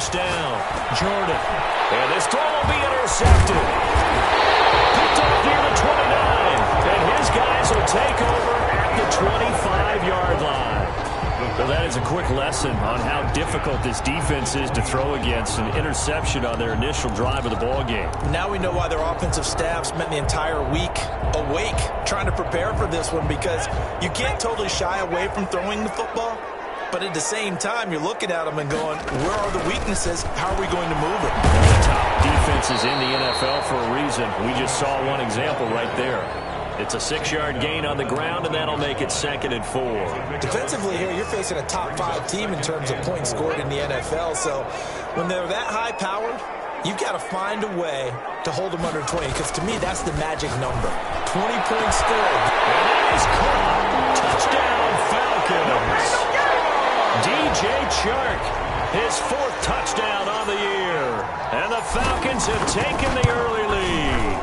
first down. Jordan. And this throw will be intercepted. Picked up near the 29. And his guys will take over at the 25-yard line. Well, that is a quick lesson on how difficult this defense is to throw against. An interception on their initial drive of the ballgame. Now we know why their offensive staff spent the entire week awake trying to prepare for this one, because you can't totally shy away from throwing the football. But at the same time, you're looking at them and going, where are the weaknesses? How are we going to move it? The top defenses in the NFL for a reason. We just saw one example right there. It's a 6-yard gain on the ground, and that'll make it 2nd and 4. Defensively here, you're facing a top-5 team in terms of points scored in the NFL. So when they're that high-powered, you've got to find a way to hold them under 20, because to me, that's the magic number. 20 points scored. And that is caught. Touchdown, Falcons. DJ Chark, his 4th touchdown on the year. And the Falcons have taken the early lead.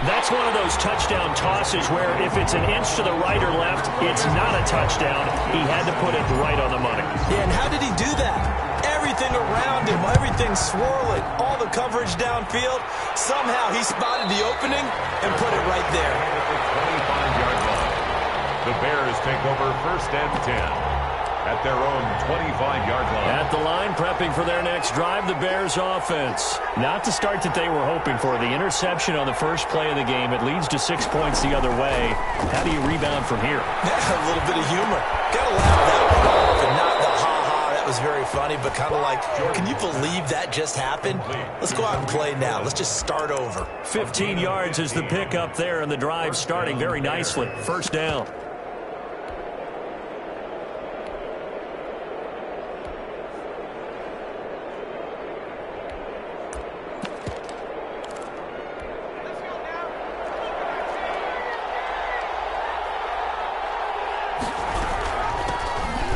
That's one of those touchdown tosses where if it's an inch to the right or left, it's not a touchdown. He had to put it right on the money. Yeah, and how did he do that? Everything around him, everything swirling, all the coverage downfield. Somehow he spotted the opening and put it right there. 25-yard line. The Bears take over 1st and 10. At their own 25-yard line. At the line, prepping for their next drive, the Bears offense. Not the start that they were hoping for. The interception on the first play of the game. It leads to 6 points the other way. How do you rebound from here? Yeah, a little bit of humor. Got to laugh that one off and not the ha-ha. That was very funny, but kind of like, can you believe that just happened? Let's go out and play now. Let's just start over. 15 yards is the pickup there, and the drive starting very nicely. 1st down.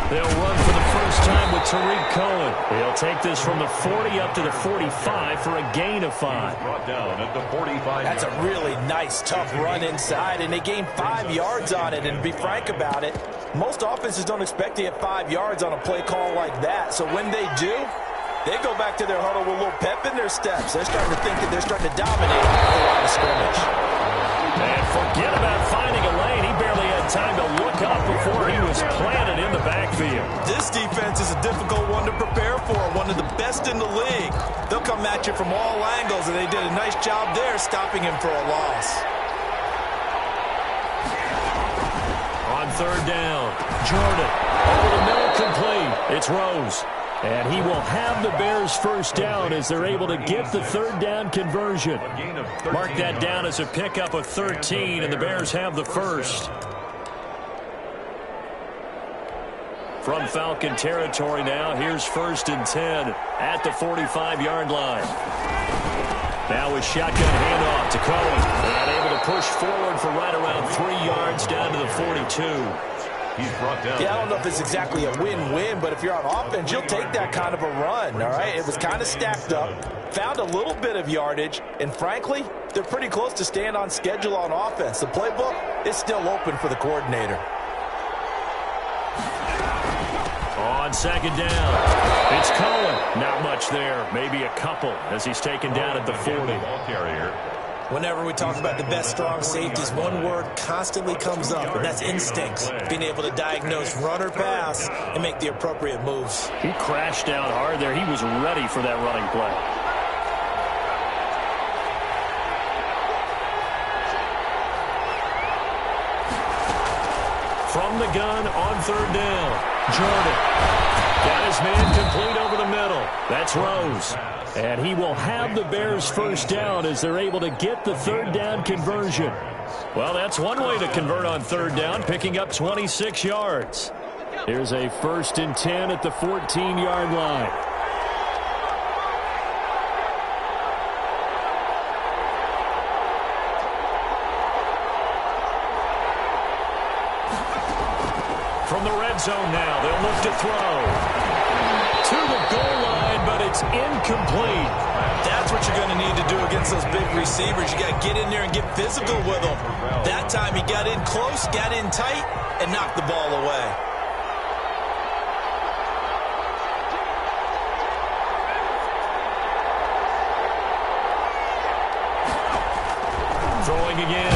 They'll run for the first time with Tariq Cohen. He'll take this from the 40 up to the 45 for a gain of 5. Brought down at the 45. That's a really nice, tough run inside, and they gained 5 yards on it. And to be frank about it, most offenses don't expect to get 5 yards on a play call like that. So when they do, they go back to their huddle with a little pep in their steps. They're starting to think that they're starting to dominate the line of scrimmage. And forget about finding a lane. He barely had time to look up before he was planted in the backfield. This defense is a difficult one to prepare for, one of the best in the league. They'll come at you from all angles, and they did a nice job there stopping him for a loss. On 3rd down, Jordan over the middle, complete. It's Rose. And he will have the Bears' first down as they're able to get the 3rd down conversion. Mark that down as a pickup of 13, and the Bears have the first. From Falcon territory now, here's 1st and 10 at the 45-yard line. Now with shotgun handoff to Cohen. And able to push forward for right around 3 yards down to the 42. He's brought down. Yeah, I don't know if it's exactly a win-win, but if you're on offense, you'll take that kind of a run, all right? It was kind of stacked up, found a little bit of yardage, and frankly, they're pretty close to staying on schedule on offense. The playbook is still open for the coordinator. On 2nd down, it's Cohen. Not much there, maybe a couple as he's taken down at the 40. Ball carrier. Whenever we talk about the best strong safeties, one word constantly comes up, and that's instincts. Being able to diagnose run or pass and make the appropriate moves. He crashed down hard there. He was ready for that running play. From the gun on 3rd down, Jordan got his man complete over the middle. That's Rose. And he will have the Bears' first down as they're able to get the 3rd down conversion. Well, that's one way to convert on 3rd down, picking up 26 yards. Here's a 1st and 10 at the 14-yard line. From the red zone now, they'll look to throw. To the goal line, but it's incomplete. That's what you're going to need to do against those big receivers. You got to get in there and get physical with them. That time he got in close, got in tight, and knocked the ball away. again.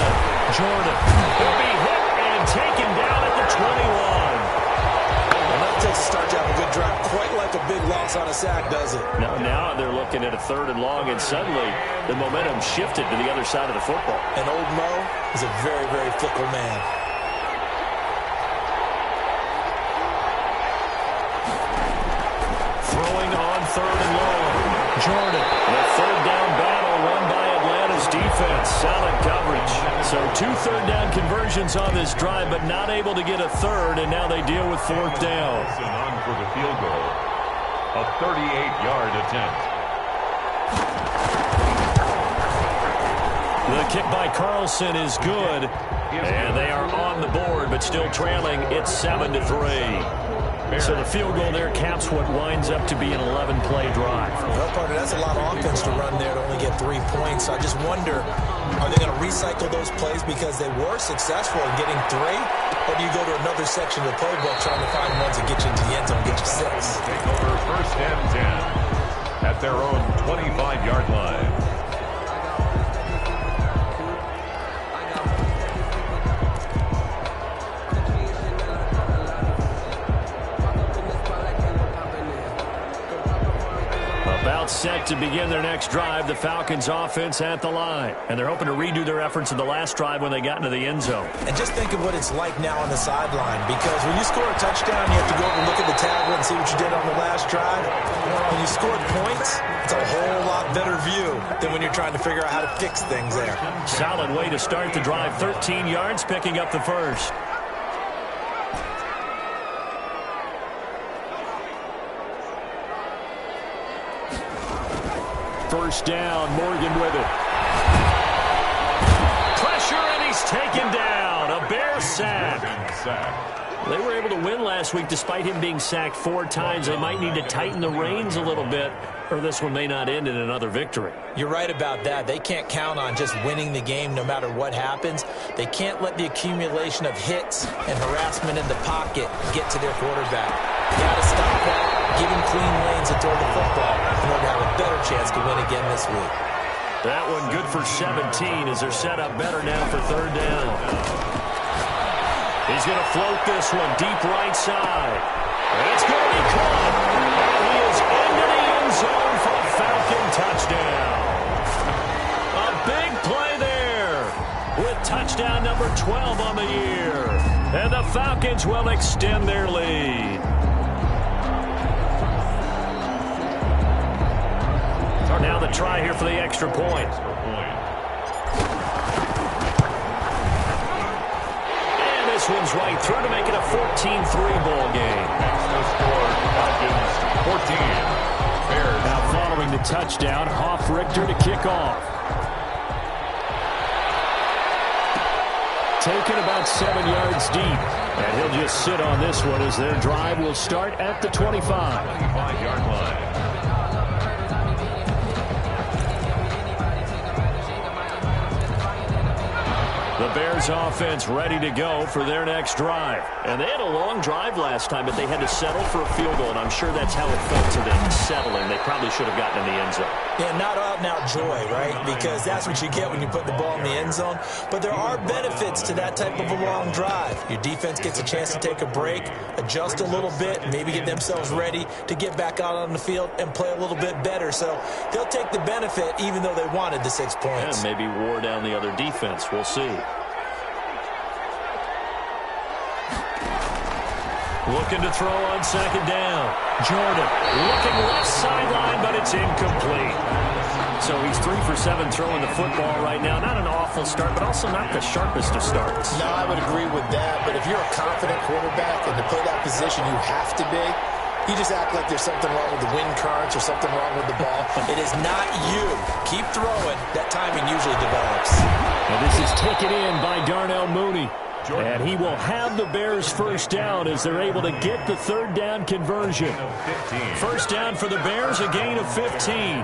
Jordan. He'll be hit and taken down at the 21. Well, that takes a start to have a good drive. Quite like a big loss on a sack, does it? Now they're looking at a 3rd and long, and suddenly the momentum shifted to the other side of the football. And old Mo is a very, very fickle man. Throwing on 3rd and long. Jordan. The 3rd down battle won by Atlanta's defense. Solid coverage. So 2 third-down conversions on this drive, but not able to get a 3rd, and now they deal with 4th down. On for the field goal. A 38-yard attempt. The kick by Carlson is good, and they are on the board, but still trailing. It's 7-3. So the field goal there caps what winds up to be an 11-play drive. Well, partner, that's a lot of offense to run there to only get 3 points. So I just wonder, are they going to recycle those plays because they were successful in getting 3? Or do you go to another section of the playbook trying to find ones that get you into the end zone and get you 6? Take over 1st and 10 at their own 25-yard line. Set to begin their next drive, the Falcons offense at the line. And they're hoping to redo their efforts in the last drive when they got into the end zone. And just think of what it's like now on the sideline, because when you score a touchdown, you have to go over and look at the tablet and see what you did on the last drive. When you scored points, it's a whole lot better view than when you're trying to figure out how to fix things there. Solid way to start the drive. 13 yards, picking up the 1st. First down, Morgan with it. Pressure, and he's taken down. A Bear sack. They were able to win last week despite him being sacked 4 times. They might need to tighten the reins a little bit, or this one may not end in another victory. You're right about that. They can't count on just winning the game no matter what happens. They can't let the accumulation of hits and harassment in the pocket get to their quarterback. Got to stop that. Give him clean lanes and throw the football in order to have a better chance to win again this week. That one good for 17 as they're set up better now for 3rd down. He's going to float this one deep right side. And it's going to be caught. And he is into the end zone for a Falcon touchdown. A big play there with touchdown number 12 on the year. And the Falcons will extend their lead. Now the try here for the extra point. And this one's right through to make it a 14-3 ball game. Extra score, Falcons 14. Bears. Now following the touchdown, Richter to kick off. Taken about 7 yards deep. And he'll just sit on this one as their drive will start at the 25. 25-yard line. The Bears offense ready to go for their next drive. And they had a long drive last time, but they had to settle for a field goal, and I'm sure that's how it felt to them, settling. They probably should have gotten in the end zone. Yeah, not out-and-out joy, right? Because that's what you get when you put the ball in the end zone. But there are benefits to that type of a long drive. Your defense gets a chance to take a break, adjust a little bit, maybe get themselves ready to get back out on the field and play a little bit better. So they'll take the benefit even though they wanted the 6 points. And maybe wore down the other defense. We'll see. Looking to throw on 2nd down. Jordan looking left sideline, but it's incomplete. So he's 3 for 7 throwing the football right now. Not an awful start, but also not the sharpest of starts. No, I would agree with that. But if you're a confident quarterback and to play that position you have to be, you just act like there's something wrong with the wind currents or something wrong with the ball. It is not you. Keep throwing. That timing usually develops. And this is taken in by Darnell Mooney. And he will have the Bears first down as they're able to get the 3rd down conversion. First down for the Bears, a gain of 15.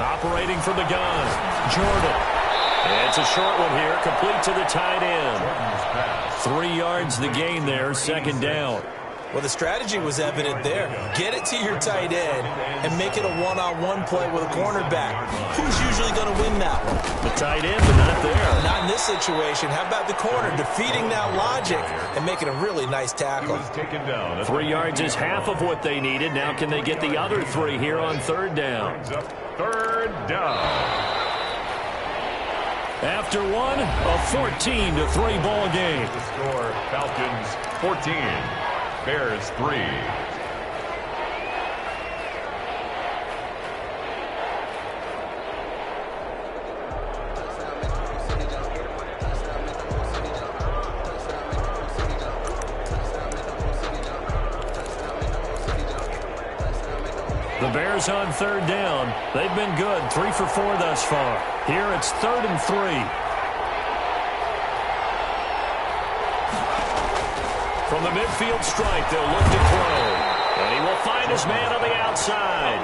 Operating from the gun, Jordan. It's a short one here, complete to the tight end. 3 yards the gain there, 2nd down. Well, the strategy was evident there. Get it to your tight end and make it a one-on-one play with a cornerback. Who's usually going to win that one? The tight end, but not there. Not in this situation. How about the corner defeating that logic and making a really nice tackle? 3 yards is half of what they needed. Now can they get the other 3 here on third down? Third down. After one, a 14-3 ball game. The score, Falcons 14, Bears 3. The Bears on third down. They've been good, 3 for 4 thus far. Here it's 3rd and 3. From the midfield stripe, they'll look to throw. And he will find his man on the outside.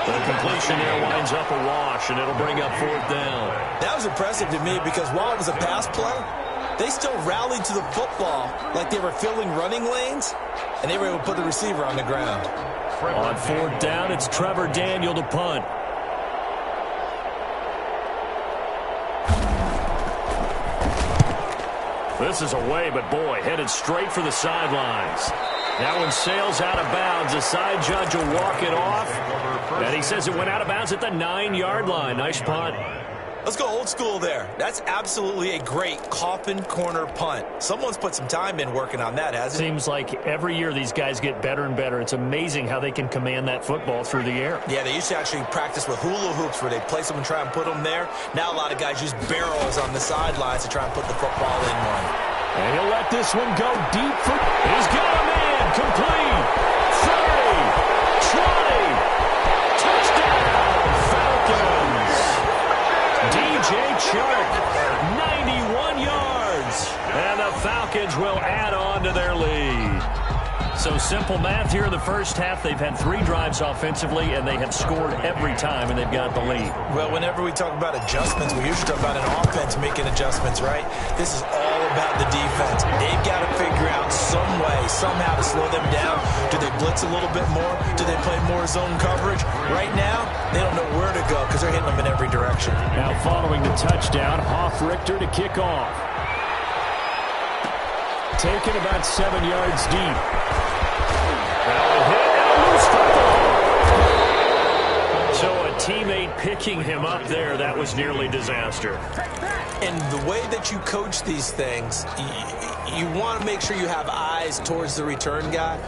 The completion there winds up a wash, and it'll bring up 4th down. That was impressive to me because while it was a pass play, they still rallied to the football like they were filling running lanes, and they were able to put the receiver on the ground. On 4th down, it's Trevor Daniel to punt. This is away, but boy, headed straight for the sidelines. That one sails out of bounds. The side judge will walk it off. And he says it went out of bounds at the 9-yard line. Nice punt. Let's go old school there. That's absolutely a great coffin corner punt. Someone's put some time in working on that, hasn't it? Seems like every year these guys get better and better. It's amazing how they can command that football through the air. Yeah, they used to actually practice with hula hoops where they place them and try and put them there. Now a lot of guys use barrels on the sidelines to try and put the football in one. And he'll let this one go deep for... He's got a man. Complete. 30. 20. Touchdown. Falcons. DJ Chark. 91 yards. And the Falcons will add on to their lead. So simple math here in the first half. They've had 3 drives offensively, and they have scored every time, and they've got the lead. Well, whenever we talk about adjustments, we usually talk about an offense making adjustments, right? This is all about the defense. They've got to figure out some way, somehow to slow them down. Do they blitz a little bit more? Do they play more zone coverage? Right now, they don't know where to go because they're hitting them in every direction. Now following the touchdown, Hoff-Richter to kick off. Taken about 7 yards deep. So a teammate picking him up there, that was nearly disaster. And the way that you coach these things, you want to make sure you have eyes towards the return guy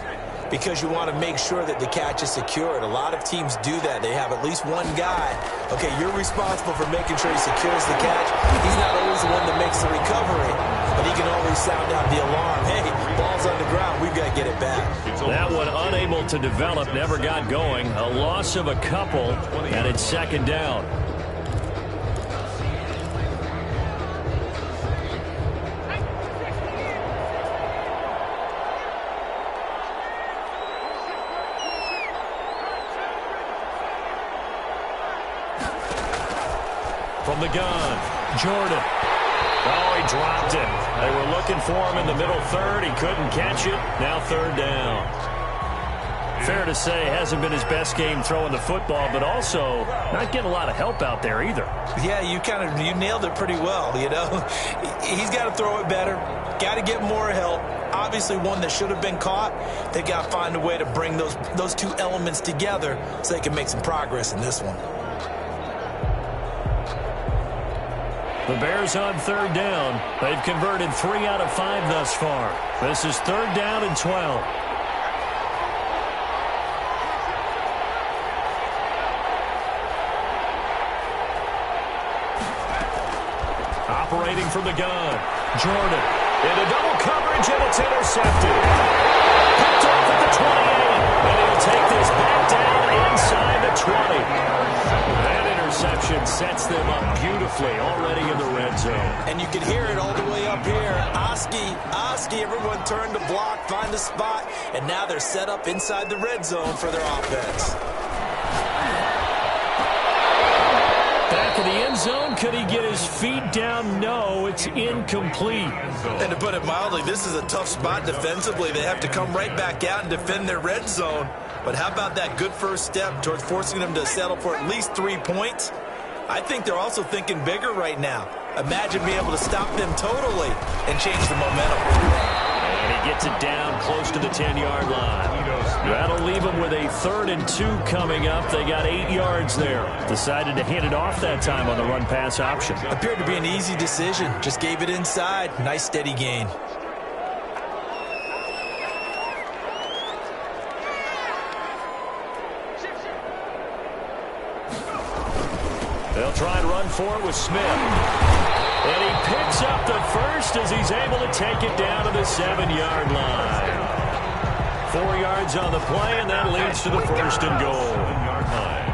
because you want to make sure that the catch is secured. A lot of teams do that. They have at least one guy. Okay, you're responsible for making sure he secures the catch. He's not always the one that makes the recovery, but he can always sound out the alarm. Hey, ball's on the ground. We've got to get it back. That one unable to develop, never got going. A loss of a couple, and it's 2nd down. From the gun, Jordan. Oh, he dropped it. They were looking for him in the middle third. He couldn't catch it. Now 3rd down. Fair to say, hasn't been his best game throwing the football, but also not getting a lot of help out there either. Yeah, you nailed it pretty well, you know. He's got to throw it better. Got to get more help. Obviously, one that should have been caught. They got to find a way to bring those 2 elements together so they can make some progress in this one. The Bears on 3rd down. They've converted 3 out of 5 thus far. This is 3rd down and 12. Operating from the gun. Jordan into double coverage, and it's intercepted. Picked off at the 28, and he'll take this back down inside the 20. That interception sets them up beautifully already in the red zone. And you can hear it all the way up here. Oski, everyone turned to block, find a spot, and now they're set up inside the red zone for their offense. Back in the end zone, could he get his feet down, no, it's incomplete. And to put it mildly, this is a tough spot defensively. They have to come right back out and defend their red zone. But how about that good first step towards forcing them to settle for at least 3 points? I think they're also thinking bigger right now. Imagine being able to stop them totally and change the momentum. And he gets it down close to the 10-yard line. That'll leave them with a 3rd and 2 coming up. They got 8 yards there. Decided to hand it off that time on the run-pass option. Appeared to be an easy decision. Just gave it inside. Nice steady gain. They'll try and run for it with Smith. And he picks up the first as he's able to take it down to the 7-yard line. 4 yards on the play, and that leads to the 1st and goal. 7-yard line.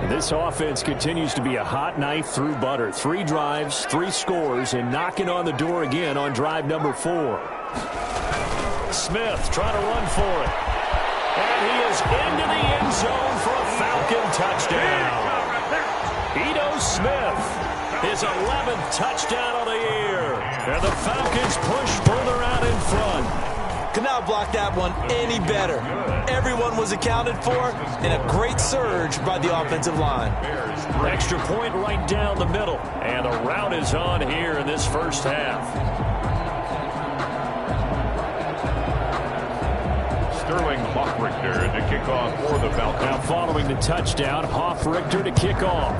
This offense continues to be a hot knife through butter. 3 drives, 3 scores, and knocking on the door again on drive number 4. Smith trying to run for it. And he is into the end zone for a Falcon touchdown. Ito Smith, his 11th touchdown of the year. And the Falcons push further out in front. Could not block that one any better. Everyone was accounted for, and a great surge by the offensive line. Extra point right down the middle. And the route is on here in this first half. Sterling Hoffrichter to kick off for the Falcons. Now following the touchdown, Hoffrichter to kick off.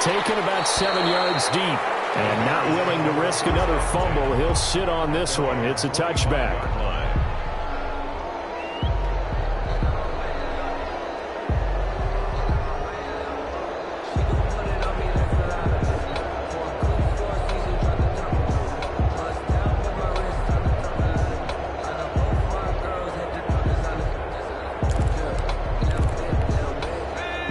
Taken about 7 yards deep. And not willing to risk another fumble. He'll sit on this one. It's a touchback.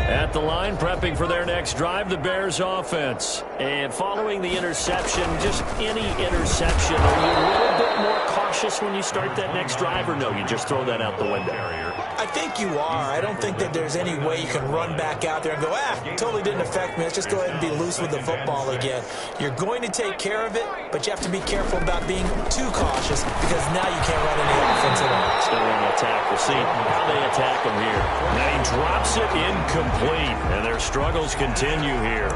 At the line, prepping for their next drive, the Bears offense. And following the interception, just any interception, are you a little bit more cautious when you start that next drive, or no, you just throw that out the window? I think you are. I don't think that there's any way you can run back out there and go, totally didn't affect me. Let's just go ahead and be loose with the football again. You're going to take care of it, but you have to be careful about being too cautious because now you can't run any offense at all. Still want to attack. We'll see how they attack him here. Now he drops it incomplete, and their struggles continue here.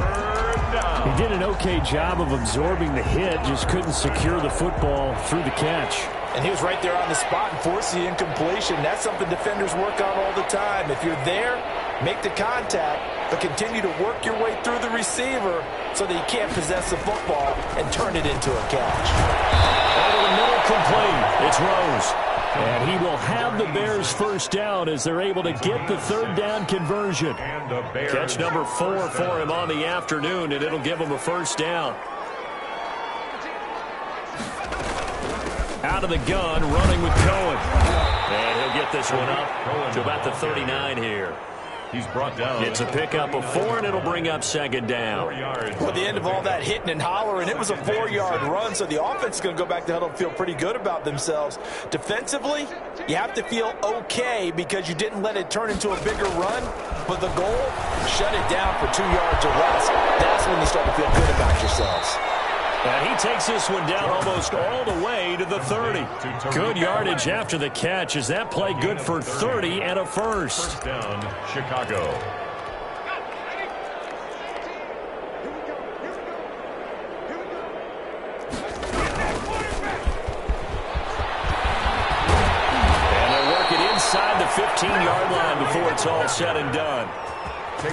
He did an okay job of absorbing the hit, just couldn't secure the football through the catch. And he was right there on the spot and forced the incompletion. That's something defenders work on all the time. If you're there, make the contact, but continue to work your way through the receiver so that he can't possess the football and turn it into a catch. Over the middle, complete. It's Rose. And he will have the Bears first down as they're able to get the 3rd down conversion. Catch number 4 for him on the afternoon, and it'll give him a first down. Out of the gun, running with Cohen. And he'll get this one up to about the 39 here. He's brought down. It's a pickup of 4, and it'll bring up 2nd down. Well, at the end of all that hitting and hollering, it was a 4-yard run, so the offense is going to go back to the huddle and feel pretty good about themselves. Defensively, you have to feel okay because you didn't let it turn into a bigger run, but the goal, shut it down for 2 yards or less. That's when you start to feel good about yourselves. And he takes this one down almost all the way to the 30. Good yardage after the catch. Is that play good for 30 and a first? First down, Chicago. And they'll work it inside the 15-yard line before it's all said and done.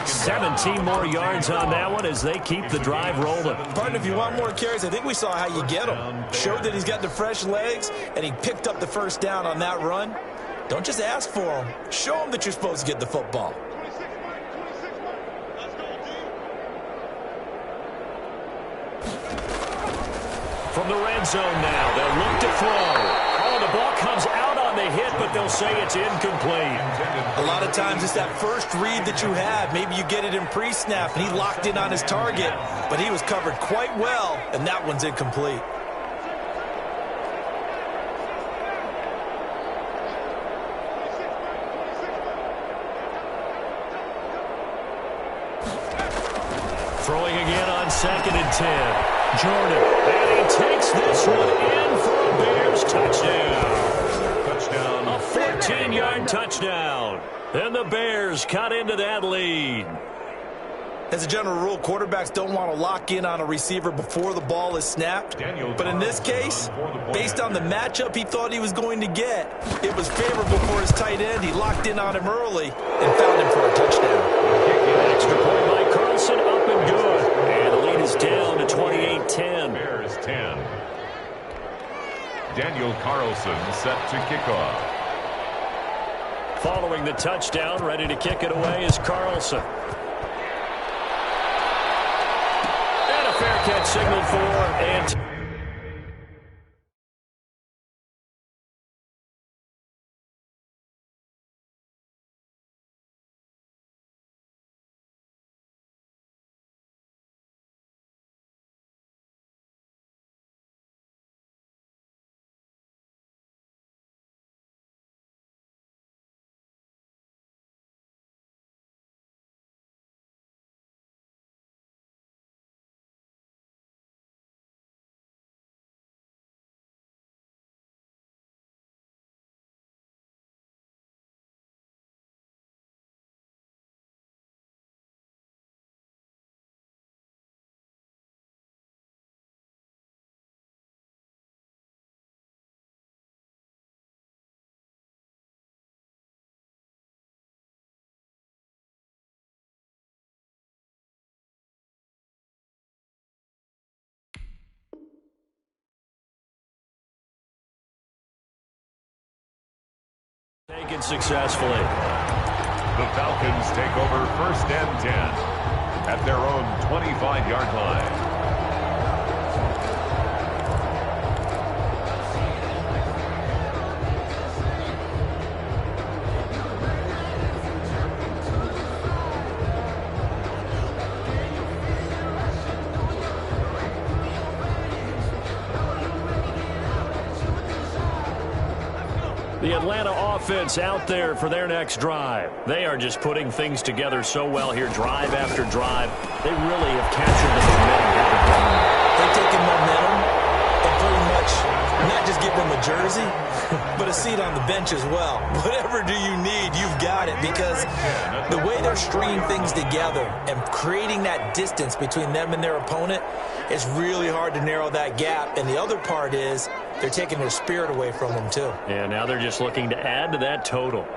17 more yards on that one as they keep the drive rolling. Partner, if you want more carries, I think we saw how you get him. Showed that he's got the fresh legs, and he picked up the first down on that run. Don't just ask for him. Show him that you're supposed to get the football. From the red zone now, they'll look to throw. Oh, the ball comes out on the hit, but they'll say it's incomplete. A lot of times it's that first read that you have. Maybe you get it in pre-snap, and he locked in on his target, but he was covered quite well, and that one's incomplete. Throwing again on 2nd and 10. Jordan, and he takes this one in for a Bears touchdown. Touchdown. A 14-yard touchdown. And the Bears cut into that lead. As a general rule, quarterbacks don't want to lock in on a receiver before the ball is snapped. But in this case, based on the matchup he thought he was going to get, it was favorable for his tight end. He locked in on him early and found him for a touchdown. Extra point by Carlson, up and good. And the lead is down to 28-10. Bears 10. Daniel Carlson set to kick off. Following the touchdown, ready to kick it away is Carlson. And a fair catch signaled for, and taken successfully. The Falcons take over 1st and 10 at their own 25-yard line. The Atlanta offense out there for their next drive. They are just putting things together so well here, drive after drive. They really have captured the momentum. They're taking momentum and pretty much not just give them a jersey, but a seat on the bench as well. Whatever do you need, you've got it, because the way they're stringing things together and creating that distance between them and their opponent, it's really hard to narrow that gap. And the other part is they're taking their spirit away from them, too. Yeah, now they're just looking to add to that total.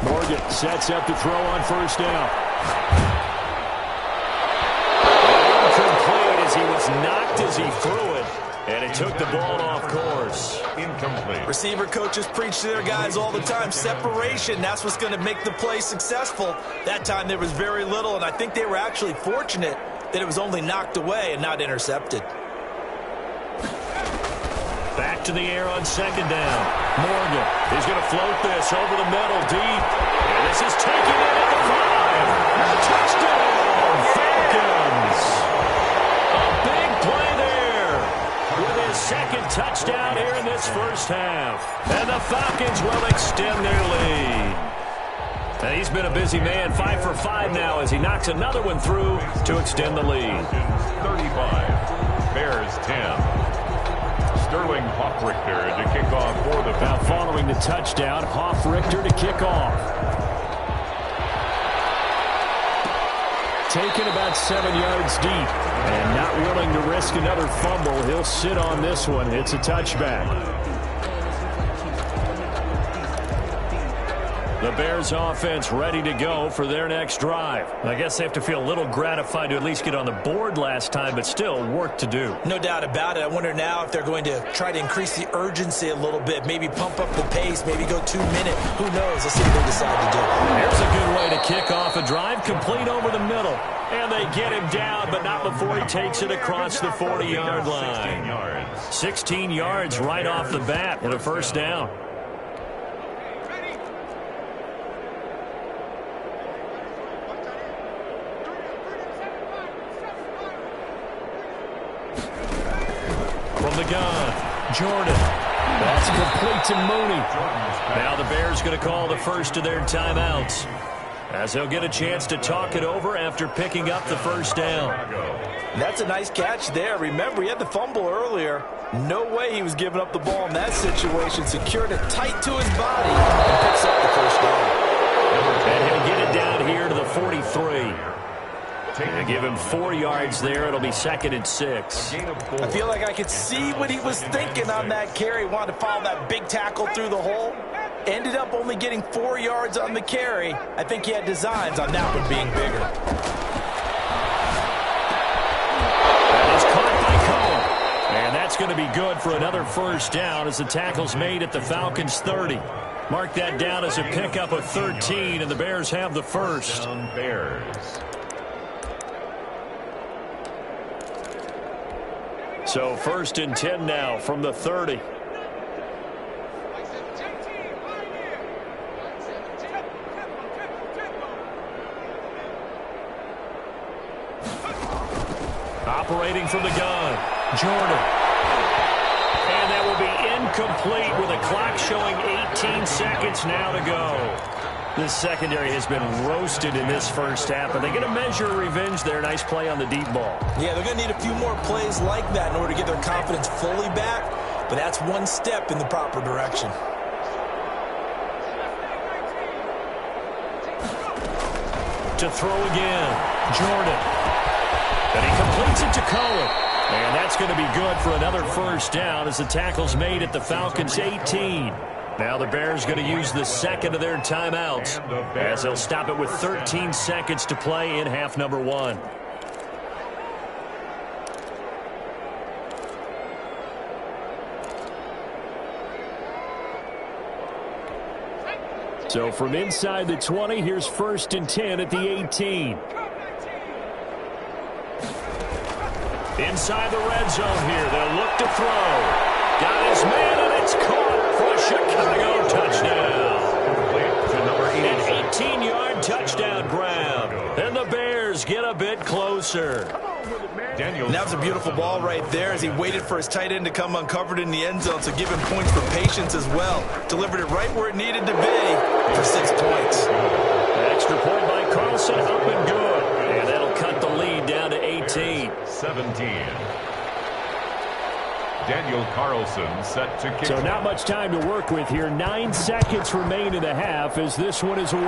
Morgan sets up to throw on 1st down. Incomplete as he was knocked as he threw it. And it took the ball off course. Incomplete. Receiver coaches preach to their guys all the time. Separation, that's what's going to make the play successful. That time there was very little, and I think they were actually fortunate that it was only knocked away and not intercepted. Back to the air on 2nd down. Morgan is going to float this over the middle deep. And this is taken in at the 5. Touchdown, Falcons. A big play there with his 2nd touchdown here in this 1st half. And the Falcons will extend their lead. And he's been a busy man, 5 for 5 now as he knocks another one through to extend the lead. 35, Bears 10. Sterling Hoffrichter to kick off for the Now Falcons. following the touchdown, Hoffrichter to kick off. Taken about 7 yards deep and not willing to risk another fumble. He'll sit on this one. It's a touchback. The Bears offense ready to go for their next drive. I guess they have to feel a little gratified to at least get on the board last time, but still work to do. No doubt about it. I wonder now if they're going to try to increase the urgency a little bit, maybe pump up the pace, maybe go 2 minute. Who knows? Let's see what they decide to do. Here's a good way to kick off a drive, complete over the middle. And they get him down, but not before he takes it across the 40-yard line. 16 yards right off the bat and a first down. From the gun, Jordan. That's complete to Mooney. Now the Bears going to call the first of their timeouts, as they'll get a chance to talk it over after picking up the first down. That's a nice catch there. Remember, he had the fumble earlier. No way he was giving up the ball in that situation. Secured it tight to his body and picks up the first down. And he'll get it down here to the 43. They give him 4 yards there. It'll be 2nd and 6. I feel like I could see what he was thinking on that carry. Wanted to follow that big tackle through the hole. Ended up only getting 4 yards on the carry. I think he had designs on that one being bigger. That is caught by Cohen. And that's going to be good for another first down as the tackle's made at the Falcons' 30. Mark that down as a pickup of 13, and the Bears have the first. Bears. So 1st and 10 now from the 30. Operating from the gun, Jordan. And that will be incomplete with a clock showing 18 seconds now to go. This secondary has been roasted in this first half, but they get a measure of revenge there. Nice play on the deep ball. Yeah, they're going to need a few more plays like that in order to get their confidence fully back, but that's one step in the proper direction. To throw again, Jordan. And he completes it to Cohen. And that's going to be good for another first down as the tackle's made at the Falcons' 18. Now the Bears going to use the second of their timeouts as they'll stop it with 13 seconds to play in half number 1. So from inside the 20, here's 1st and 10 at the 18. Inside the red zone here, they'll look to throw. Got his man, and it's caught for a Chicago touchdown. An 18-yard touchdown grab. And the Bears get a bit closer. And that was a beautiful ball right there as he waited for his tight end to come uncovered in the end zone, so give him points for patience as well. Delivered it right where it needed to be for 6 points. An extra point by Carlson, up and good. And that'll cut the lead down to 18. 17. Daniel Carlson set to kick. So not much time to work with here. 9 seconds remain in the half as this one is away.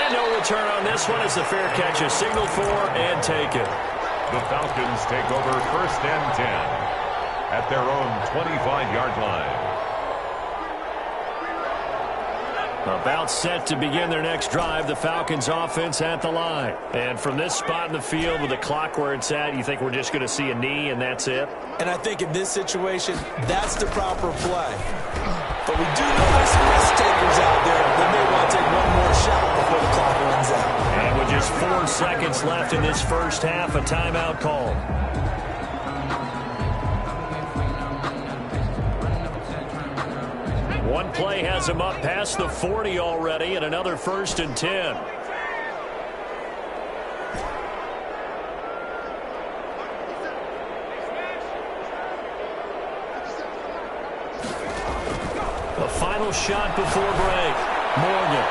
And no return on this one as the fair catch is signaled for and taken. The Falcons take over 1st and 10 at their own 25-yard line. About set to begin their next drive, the Falcons offense at the line. And from this spot in the field with the clock where it's at, you think we're just going to see a knee and that's it? And I think in this situation, that's the proper play. But we do know there's some risk takers out there that may want to take one more shot before the clock runs out. And with just 4 seconds left in this first half, a timeout call. One play has him up past the 40 already, and another 1st and 10. The final shot before break. Morgan.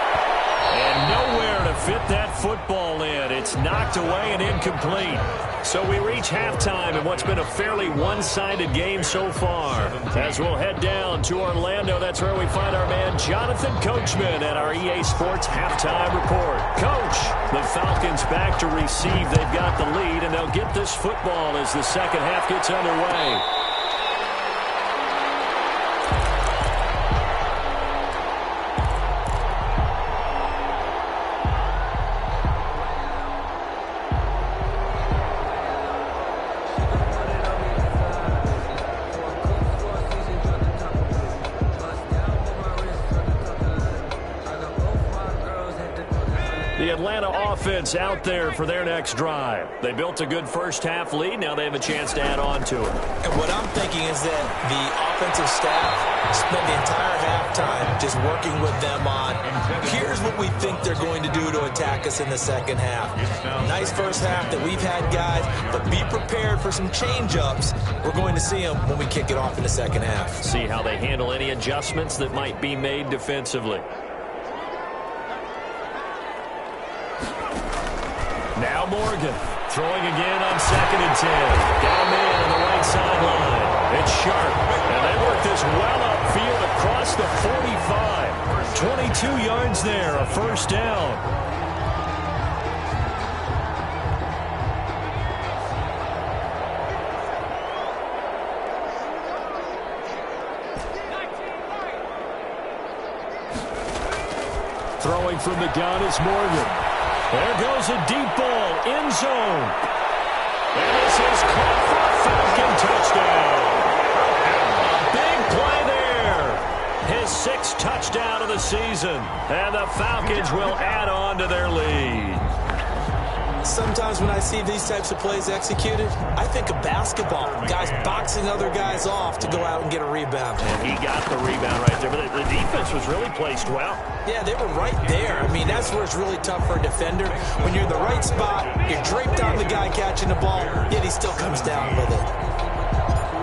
And nowhere to fit that football in. It's knocked away and incomplete. So we reach halftime in what's been a fairly one-sided game so far. As we'll head down to Orlando, that's where we find our man Jonathan Coachman at our EA Sports Halftime Report. Coach, the Falcons back to receive. They've got the lead, and they'll get this football as the second half gets underway. Atlanta offense out there for their next drive. They built a good first-half lead. Now they have a chance to add on to it. And what I'm thinking is that the offensive staff spent the entire halftime just working with them on, here's what we think they're going to do to attack us in the second half. Nice first half that we've had, guys, but be prepared for some change-ups. We're going to see them when we kick it off in the second half. See how they handle any adjustments that might be made defensively. Now Morgan throwing again on 2nd and 10. Got a man on the right sideline. It's Sharp. And they work this well upfield across the 45. 22 yards there, a first down. Throwing from the gun is Morgan. There goes a deep ball, end zone. And this is caught for a Falcon touchdown. Big play there. His 6th touchdown of the season. And the Falcons will add on to their lead. Sometimes when I see these types of plays executed, I think of basketball. Guys boxing other guys off to go out and get a rebound. And he got the rebound right there, but the defense was really placed well. Yeah, they were right there. I mean, that's where it's really tough for a defender. When you're in the right spot, you're draped on the guy catching the ball, yet he still comes down with it.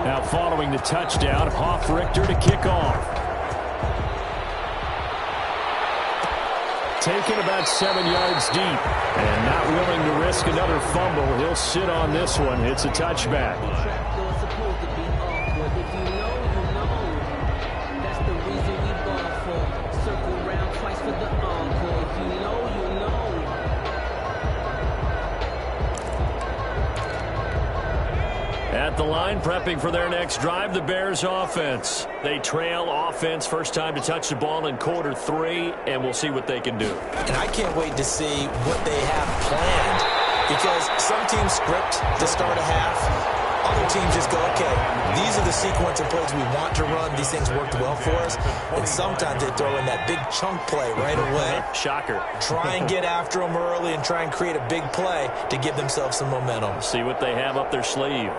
Now following the touchdown, Hoff-Richter to kick off. Taken about 7 yards deep. And not willing to risk another fumble. He'll sit on this one. It's a touchback. At the line, prepping for their next drive, the Bears offense. They trail offense, first time to touch the ball in quarter 3, and we'll see what they can do. And I can't wait to see what they have planned, because some teams script to start a half. Other teams just go, okay, these are the sequence of plays we want to run. These things worked well for us. And sometimes they throw in that big chunk play right away. Shocker. Try and get after them early and try and create a big play to give themselves some momentum. See what they have up their sleeve.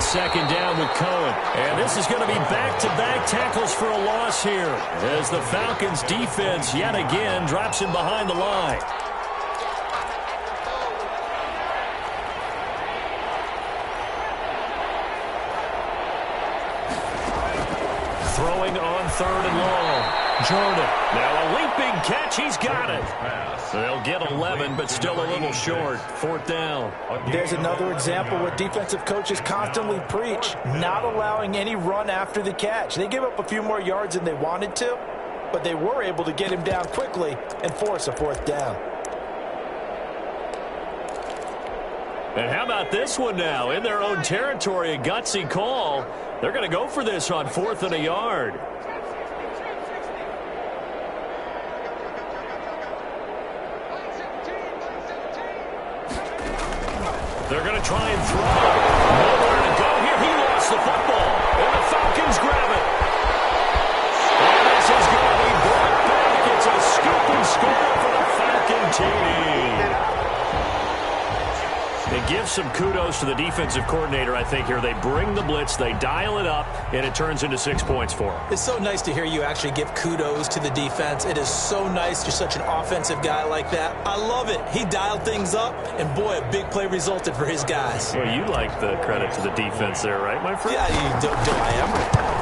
Second down with Cohen. And this is going to be back-to-back tackles for a loss here as the Falcons defense yet again drops him behind the line. Throwing on 3rd and long. Jordan. Now a leaping catch. He's got it. They'll get 11, but still a little short. 4th down. There's another example where defensive coaches constantly preach, not allowing any run after the catch. They give up a few more yards than they wanted to, but they were able to get him down quickly and force a 4th down. And how about this one now? In their own territory, a gutsy call. They're going to go for this on 4th and a yard. They're going to try and throw. Nowhere to go here. He lost the football. And the Falcons grab it. And this is going to be brought back. It's a scoop and score for the Falcon team. It gives some kudos to the defensive coordinator, I think, here. They bring the blitz, they dial it up, and it turns into 6 points for them. It's so nice to hear you actually give kudos to the defense. It is so nice you're such an offensive guy like that. I love it. He dialed things up, and boy, a big play resulted for his guys. Well, you like the credit to the defense there, right, my friend? Yeah, do I am.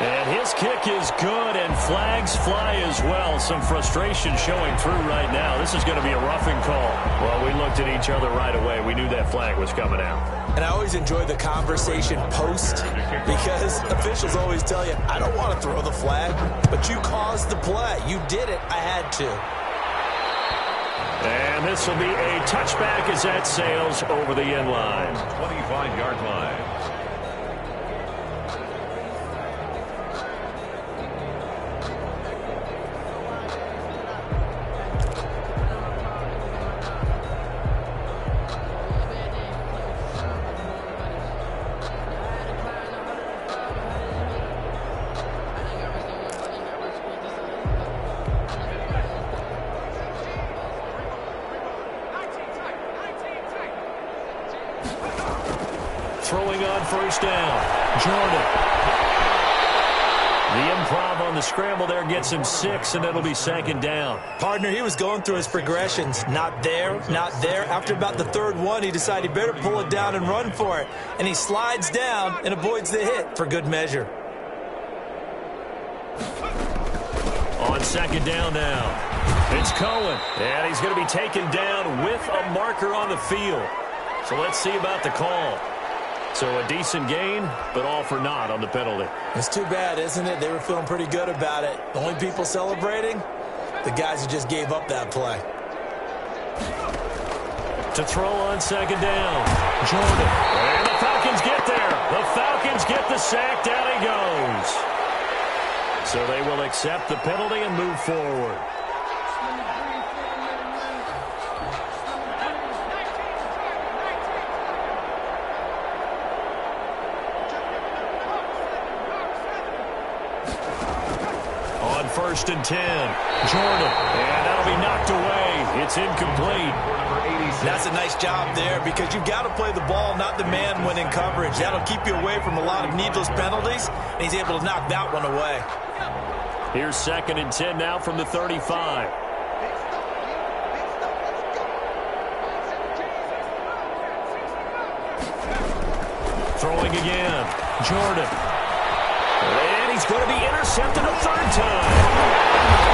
And his kick is good, and flags fly as well. Some frustration showing through right now. This is going to be a roughing call. Well, we looked at each other right away. We knew that flag was coming out. And I always enjoy the conversation post, because officials always tell you, I don't want to throw the flag, but you caused the play. You did it. I had to. And this will be a touchback as that sails over the end line. 25-yard line. first down. Jordan. The improv on the scramble there gets him 6, and it'll be second down. Partner, he was going through his progressions. Not there, not there. After about the third one, he decided he better pull it down and run for it. And he slides down and avoids the hit for good measure. On second down now, it's Cohen. And he's going to be taken down with a marker on the field. So let's see about the call. So a decent gain, but all for naught on the penalty. It's too bad, isn't it? They were feeling pretty good about it. The only people celebrating, the guys who just gave up that play. To throw on second down, Jordan. And the Falcons get there. The Falcons get the sack. Down he goes. So they will accept the penalty and move forward. First and 10. Jordan. And that'll be knocked away. It's incomplete. That's a nice job there because you've got to play the ball, not the man when in coverage. That'll keep you away from a lot of needless penalties, and he's able to knock that one away. Here's second and 10 now from the 35. Throwing again. Jordan. And he's going to be intercepted a third time.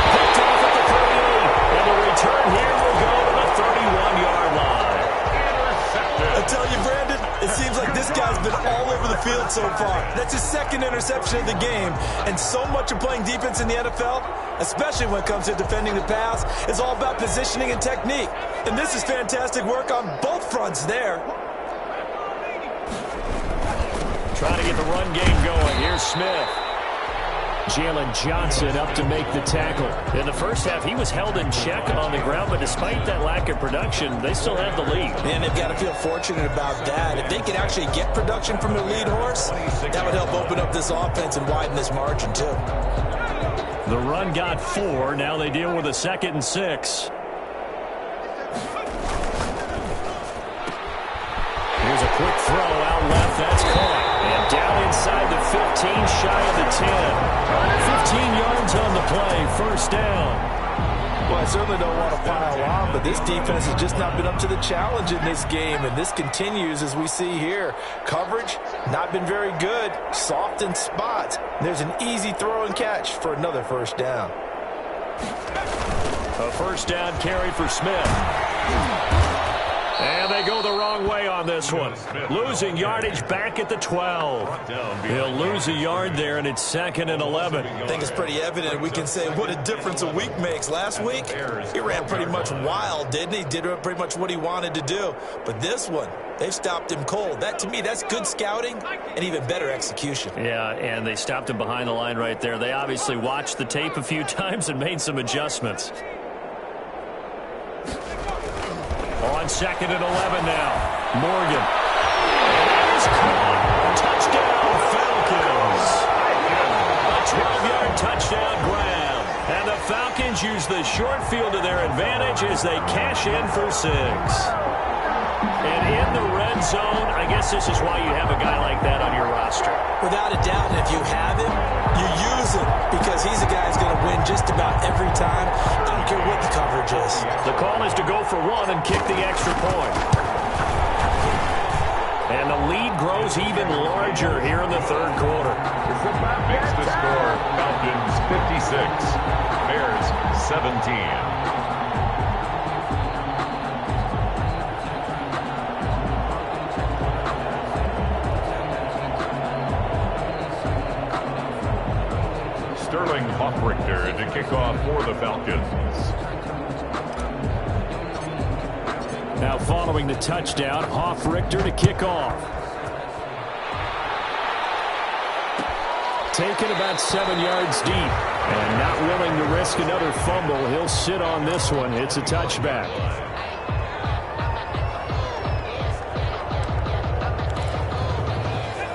Picked off at the 38. And the return here will go to the 31-yard line. I tell you, Brandon, it seems like this guy's been all over the field so far. That's his second interception of the game. And so much of playing defense in the NFL, especially when it comes to defending the pass, is all about positioning and technique. And this is fantastic work on both fronts there. Trying to get the run game going. Here's Smith. Jalen Johnson up to make the tackle. In the first half, he was held in check on the ground, but despite that lack of production, they still have the lead. And they've got to feel fortunate about that. If they could actually get production from their lead horse, that would help open up this offense and widen this margin, too. The run got 4. Now they deal with a 2nd and 6. Here's a quick throw out left. That's caught. And down inside the 15, shy of the 10. 15 yards on the play. First down. Well, I certainly don't want to pile on, but this defense has just not been up to the challenge in this game, and this continues as we see here. Coverage, not been very good. Soft in spots. There's an easy throw and catch for another first down. A first down carry for Smith. And they go the wrong way on this one. Losing yardage back at the 12. He'll lose a yard there, and it's 2nd and 11. I think it's pretty evident. We can say what a difference a week makes. Last week, he ran pretty much wild, didn't he? Did pretty much what he wanted to do. But this one, they've stopped him cold. That, to me, that's good scouting and even better execution. Yeah, and they stopped him behind the line right there. They obviously watched the tape a few times and made some adjustments. On 2nd and 11 now. Morgan. And he's caught. Touchdown, Falcons. A 12-yard touchdown grab. And the Falcons use the short field to their advantage as they cash in for 6. And in the red zone, I guess this is why you have a guy like that on your roster. Without a doubt, and if you have him, you use him because he's a guy who's going to win just about every time. I don't care what the coverage is. The call is to go for 1 and kick the extra point. And the lead grows even larger here in the third quarter. Makes the score Falcons 56, Bears 17. Hofrichter to kick off for the Falcons. Now following the touchdown, Hofrichter to kick off. Taken about 7 yards deep. And not willing to risk another fumble. He'll sit on this one. It's a touchback.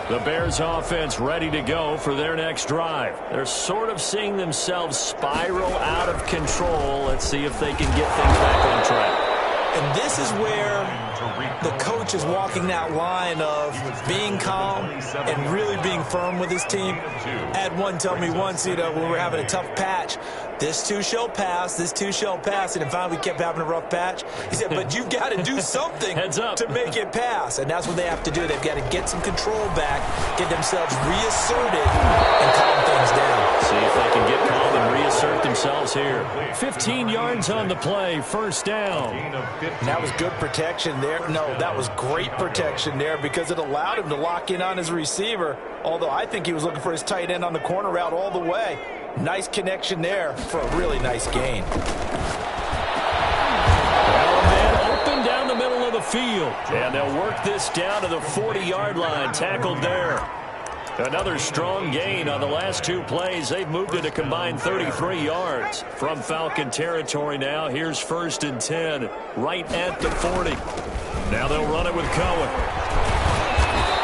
The Bears offense ready to go for their next drive. They're sort of seeing themselves spiral out of control. Let's see if they can get things back on track. And this is where the coach is walking that line of being calm and really being firm with his team. I had one tell me once, when we were having a tough patch, this too shall pass, this too shall pass. And finally, we kept having a rough patch. He said, but you've got to do something to make it pass. And that's what they have to do. They've got to get some control back, get themselves reasserted, and calm things down. See if they can get calm and reassert themselves here. 15 yards on the play, first down. And that was good protection there. No, that was great protection there because it allowed him to lock in on his receiver, although I think he was looking for his tight end on the corner route all the way. Nice connection there for a really nice gain. Man open down the middle of the field. And they'll work this down to the 40-yard line. Tackled there. Another strong gain on the last two plays. They've moved it a combined 33 yards from Falcon territory now. Here's 1st and 10 right at the 40. Now they'll run it with Cohen.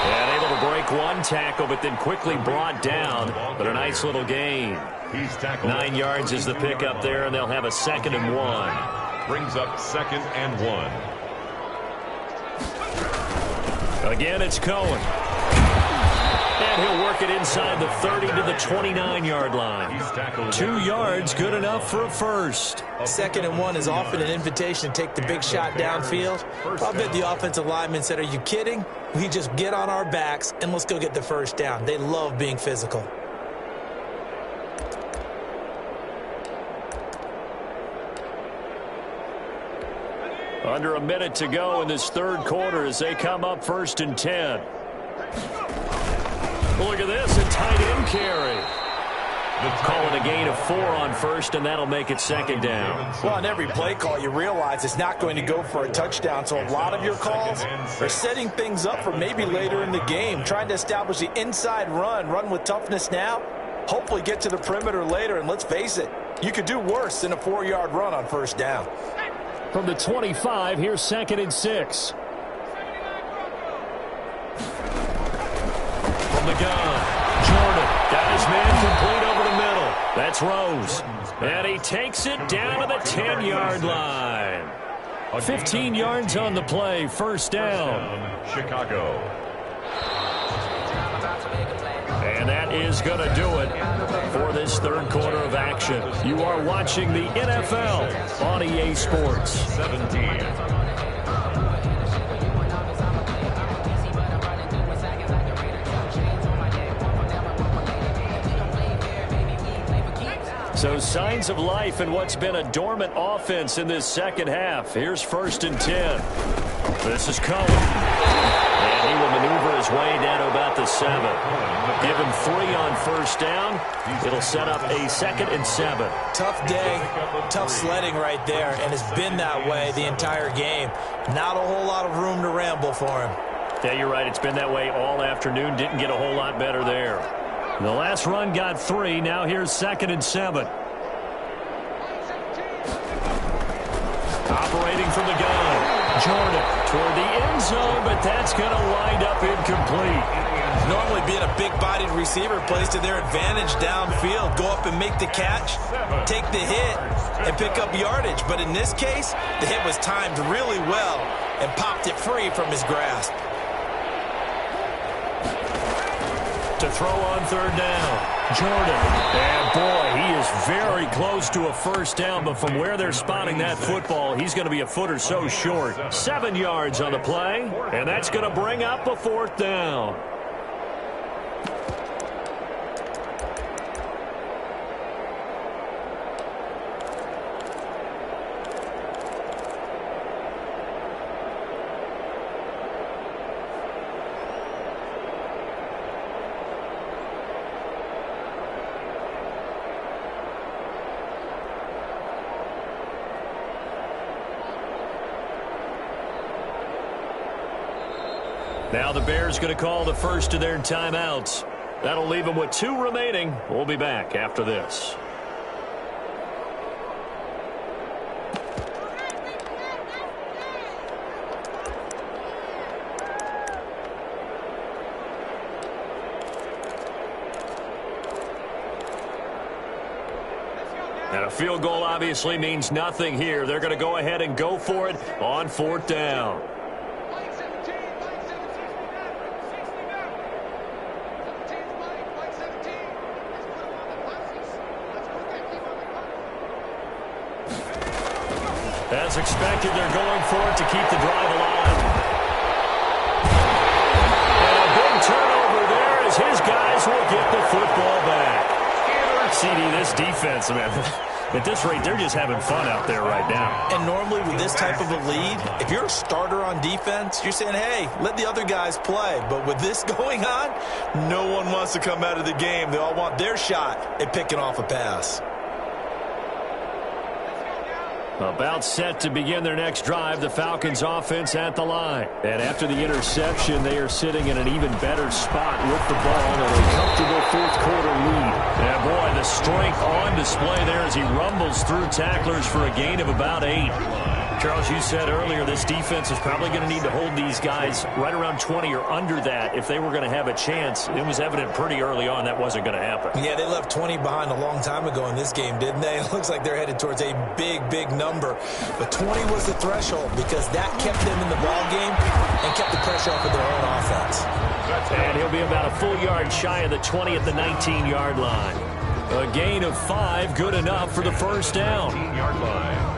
And able to break one tackle, but then quickly brought down. But a nice little gain. 9 yards is the pickup there, and they'll have a 2nd and 1. Brings up 2nd and 1. Again, it's Cohen. And he'll work it inside the 30 to the 29-yard line. 2 yards, good enough for a first. 2nd and 1 is often an invitation to take the big shot downfield. I bet the offensive lineman said, are you kidding? We just get on our backs and let's go get the first down. They love being physical. Under a minute to go in this third quarter as they come up 1st and 10. Look at this, a tight end carry. Calling a gain of 4 on first, and that'll make it 2nd down. Well, on every play call, you realize it's not going to go for a touchdown, so a lot of your calls are setting things up for maybe later in the game, trying to establish the inside run with toughness now, hopefully get to the perimeter later, and let's face it, you could do worse than a 4-yard run on first down. From the 25, here's 2nd and 6. From the gun, Jordan got his man complete over the middle. That's Rose. And he takes it down to the 10-yard line. 15 yards on the play, first down. Chicago. And that is going to do it for this third quarter of action. You are watching the NFL on EA Sports. 17. So signs of life in what's been a dormant offense in this second half. Here's 1st and 10. This is Cohen. And he will maneuver his way down to about the 7. Give him 3 on first down. It'll set up a 2nd and 7. Tough day, tough sledding right there, and it's been that way the entire game. Not a whole lot of room to ramble for him. Yeah, you're right. It's been that way all afternoon. Didn't get a whole lot better there. The last run got 3. Now here's 2nd and 7. Operating from the gun. Jordan toward the end zone, but that's going to wind up incomplete. Normally being a big-bodied receiver plays to their advantage downfield. Go up and make the catch, take the hit, and pick up yardage. But in this case, the hit was timed really well and popped it free from his grasp. To throw on third down, Jordan. And boy, he is very close to a first down, but from where they're spotting that football, he's going to be a foot or so short. 7 yards on the play, and that's going to bring up a 4th down. Now the Bears going to call the first of their timeouts. That'll leave them with 2 remaining. We'll be back after this. And a field goal obviously means nothing here. They're going to go ahead and go for it on 4th down. as expected, they're going for it to keep the drive alive. And a big turnover there as his guys will get the football back. CD, this defense, man, at this rate, they're just having fun out there right now. And normally with this type of a lead, if you're a starter on defense, you're saying, hey, let the other guys play. But with this going on, no one wants to come out of the game. They all want their shot at picking off a pass. About set to begin their next drive, the Falcons offense at the line. And after the interception, they are sitting in an even better spot with the ball and a comfortable fourth-quarter lead. And, boy, the strength on display there as he rumbles through tacklers for a gain of about 8. Charles, you said earlier this defense is probably going to need to hold these guys right around 20 or under that if they were going to have a chance. It was evident pretty early on that wasn't going to happen. Yeah, they left 20 behind a long time ago in this game, didn't they? It looks like they're headed towards a big, big number. But 20 was the threshold because that kept them in the ball game and kept the pressure off of their own offense. And he'll be about a full yard shy of the 20 at the 19-yard line. A gain of 5, good enough for the first down. 19-yard line.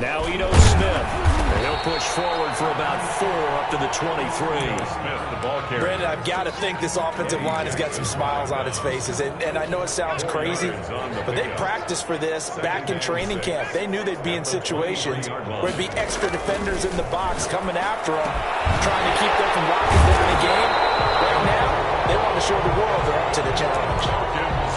Now Ito Smith. And he'll push forward for about 4 up to the 23. Smith, the ball carrier. Brandon, I've got to think this offensive line has got some smiles on its faces. And I know it sounds crazy, but they practiced for this back in training camp. They knew they'd be in situations where there'd be extra defenders in the box coming after them, trying to keep them from locking down the game. Right now, they want to show the world they're up to the challenge.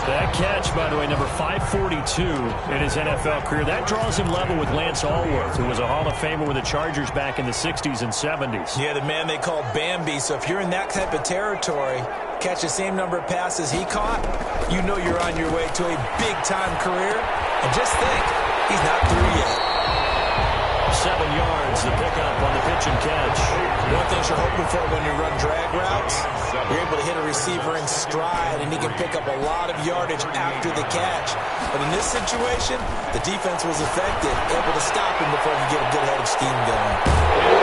That catch, by the way, number 542 in his NFL career. That draws him level with Lance Allworth, who was a Hall of Famer with the Chargers back in the 60s and 70s. Yeah, the man they called Bambi. So if you're in that type of territory, catch the same number of passes he caught, you know you're on your way to a big-time career. And just think, he's not through yet. 7 yards, the pickup on the pitch and catch. One thing you're hoping for when you run drag routes, you're able to hit a receiver in stride, and he can pick up a lot of yardage after the catch. But in this situation, the defense was effective, able to stop him before he could get a good head of steam going.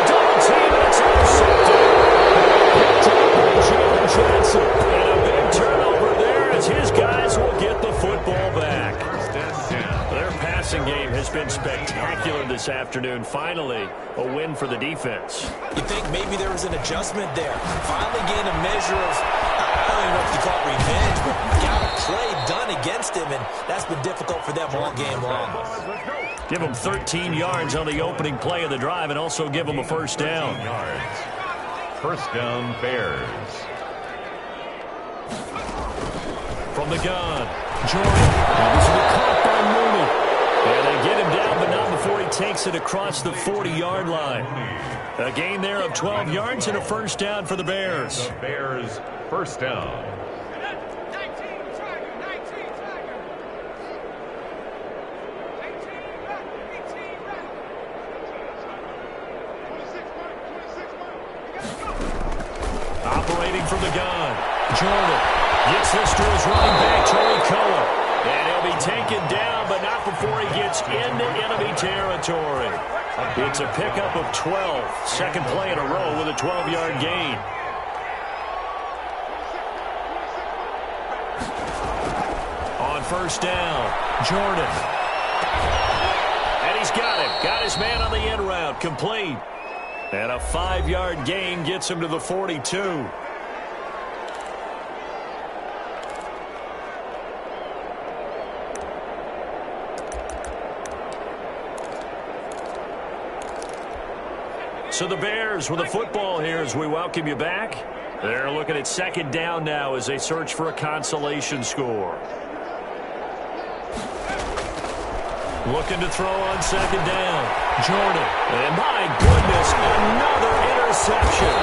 Double team, it's intercepted. Picked up by Jalen Johnson. And a big turnover there as his guys will get the football back. Their passing game has been spectacular this afternoon. Finally, a win for the defense. You think maybe there was an adjustment there. Finally gained a measure of, I don't even know if you call it revenge, but got a play done against him, and that's been difficult for them all game long. Give them 13 yards on the opening play of the drive and also give them a first down. First down, Bears. From the gun, Jordan. This is the caught by Mooney. And they get him down, but not before he takes it across the 40-yard line. A gain there of 12 yards and a first down for the Bears. The Bears, first down. Operating from the gun, Jordan gets this to his running back, Torrey Cohen. And he'll be taken down, but not before he gets into enemy territory. It's a pickup of 12. Second play in a row with a 12-yard gain. On first down, Jordan. And he's got him. Got his man on the end route. Complete. And a 5-yard gain gets him to the 42. So the Bears with the football here as we welcome you back. They're looking at second down now as they search for a consolation score. Looking to throw on second down. Jordan. And my goodness, another interception.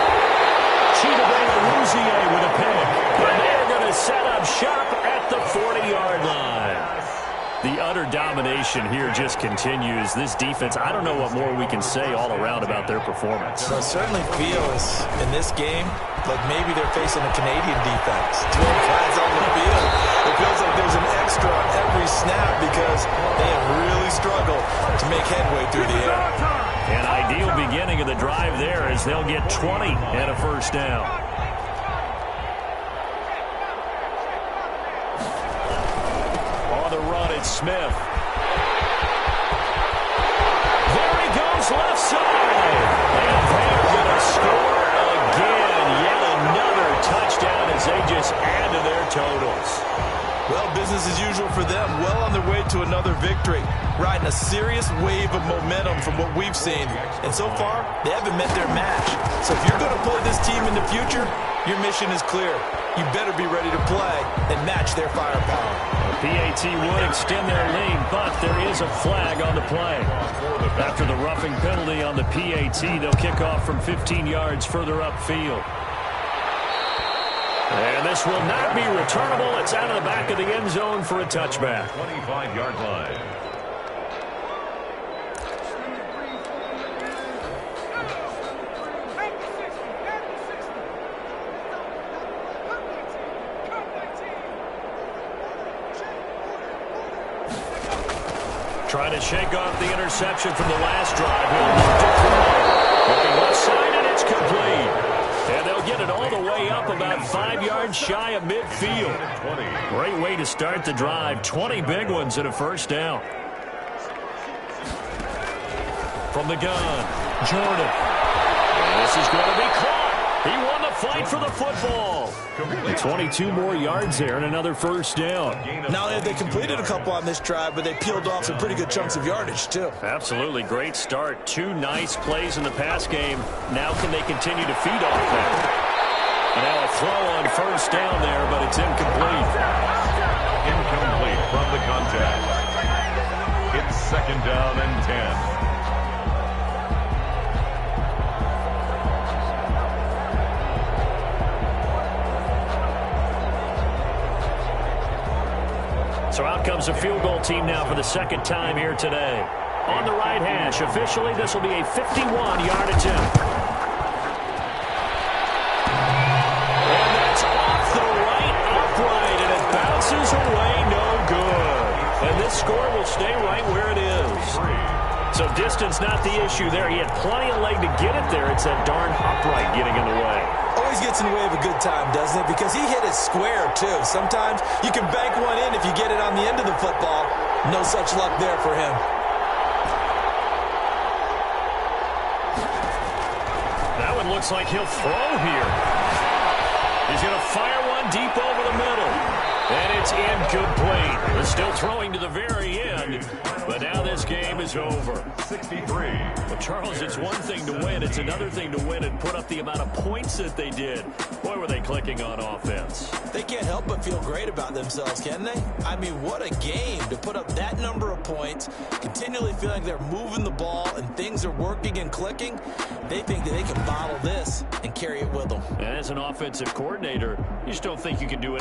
Chidobe Awuzie with a pick. And they're going to set up shop at the 40-yard line. The utter domination here just continues. This defense, I don't know what more we can say all around about their performance. So it certainly feels in this game like maybe they're facing a Canadian defense. 12 guys on the field. It feels like there's an extra on every snap because they have really struggled to make headway through the air. An ideal beginning of the drive there as they'll get 20 and a first down. On the run, it's Smith. There he goes, left side. And they're going to score again. Yet another touchdown as they just add to their totals. Well, business as usual for them. Well on their way to another victory. Riding a serious wave of momentum from what we've seen. And so far, they haven't met their match. So if you're going to play this team in the future, your mission is clear. You better be ready to play and match their firepower. The PAT would extend their lead, but there is a flag on the play. After the roughing penalty on the PAT, they'll kick off from 15 yards further upfield. And this will not be returnable. It's out of the back of the end zone for a touchback. 25-yard line. Trying to shake off the interception from the last drive. He'll look to throw. Looking left side, and it's complete. And they'll get it all the way up about 5 yards shy of midfield. Great way to start the drive. 20 big ones and a first down. From the gun, Jordan. And this is going to be caught. He won the fight for the football. And 22 more yards there and another first down. Not only have they completed a couple on this drive, but they peeled off some pretty good chunks of yardage, too. Absolutely great start. 2 nice plays in the pass game. Now can they continue to feed off that? And now a throw on first down there, but it's incomplete. Incomplete from the contact. It's second down and 10. So out comes a field goal team now for the second time here today. On the right hash, officially this will be a 51-yard attempt. And that's off the right upright, and it bounces away no good. And this score will stay right where it is. So distance not the issue there. He had plenty of leg to get it there. It's that darn upright getting in the way. Always gets in the way of a good time, doesn't it? Because he hit it square, too. Sometimes you can bank one in if you get it on the end of the football. No such luck there for him. That one looks like he'll throw here. He's going to fire one deep over the middle. And it's incomplete. They're still throwing to the very end. But now this game is over. 63. Well, Charles, it's one thing to win. It's another thing to win and put up the amount of points that they did. Boy, were they clicking on offense. They can't help but feel great about themselves, can they? I mean, what a game to put up that number of points, continually feeling they're moving the ball and things are working and clicking. They think that they can bottle this and carry it with them. And as an offensive coordinator, you just don't think you can do anything.